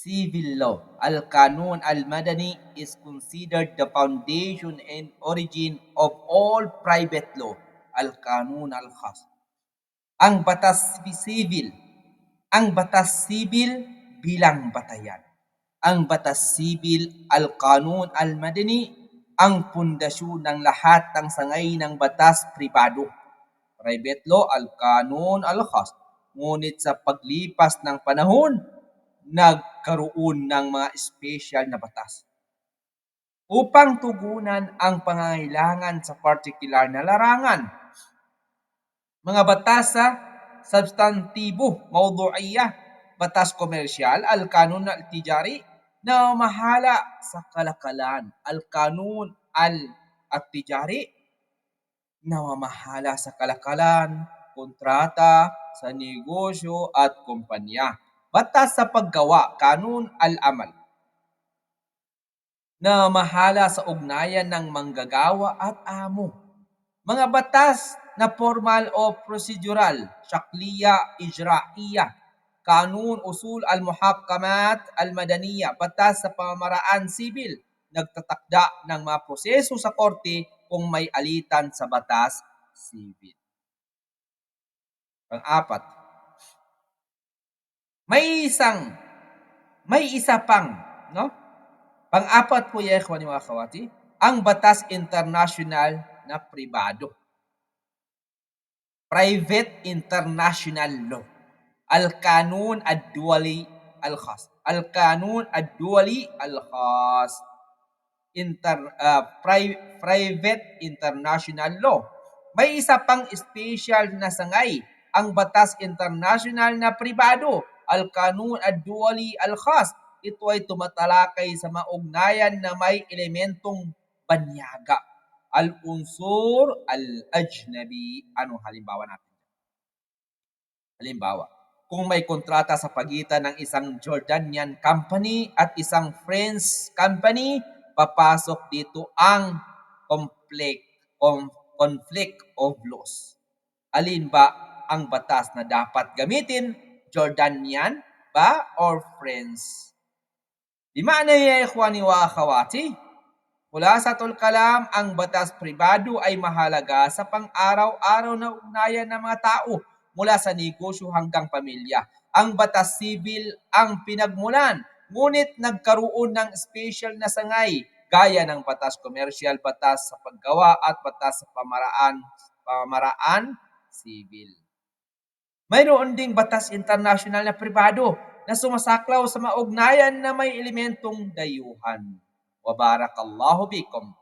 civil law. Al-Kanun al-Madani is considered the foundation and origin of all private law. Al-Kanun al-Khas. Ang batas civil. Ang batas civil bilang batayan. Ang batas civil, Al-Kanun al-Madani, ang pundasyon ng lahat ng sangay ng batas pribado. Private law, Al-Kanun al-Khas. Ngunit sa paglipas ng panahon, nagkaroon ng mga special na batas upang tugunan ang pangangailangan sa particular na larangan. Mga batas sa substantibo, mawdu'iyah, batas komersyal, Al-Kanun al-Tijari, na mahala sa kalakalan. Al-Kanun al-Tijari, na mamahala sa kalakalan, kontrata, sa negosyo at kumpanya. Batas sa paggawa, Kanun al-Amal, na mahala sa ugnayan ng manggagawa at amo. Mga batas na formal o procedural, Shakliya, Ijraiya, Kanun Usul al-Muhakamat al-Madaniya, batas sa pamamaraan sibil, nagtatakda ng mga proseso sa korte kung may alitan sa batas sibil. Pang-apat, may isa pang, no? Pang-apat po, ya ikhwani wa akhawati, ang batas international na pribado. Private international law. Al-Kanun ad-Duwali al-Khas. Al-Kanun ad-Duwali al-Khas. Private international law. May isa pang special na sangay, ang batas international na pribado, Al-Kanun ad-Duwali al-Khas. Ito ay tumatalakay sa maugnayan na may elementong banyaga. Al-unsur al-ajnabi. Anong halimbawa natin? Halimbawa, kung may kontrata sa pagitan ng isang Jordanian company at isang French company, papasok dito ang conflict of laws. Alin ba ang batas na dapat gamitin? Jordanian ba or French? Di maana ya ikhwani wa akhawati, mula sa Kalam, ang batas pribado ay mahalaga sa pang-araw-araw na ugnayan ng mga tao mula sa negosyo hanggang pamilya. Ang batas civil ang pinagmulan, ngunit nagkaroon ng special na sangay gaya ng batas komersyal, batas sa paggawa at batas sa pamaraan civil. Mayroon ding batas international na pribado na sumasaklaw sa maugnayan na may elementong dayuhan. Wa barakallahu bikum.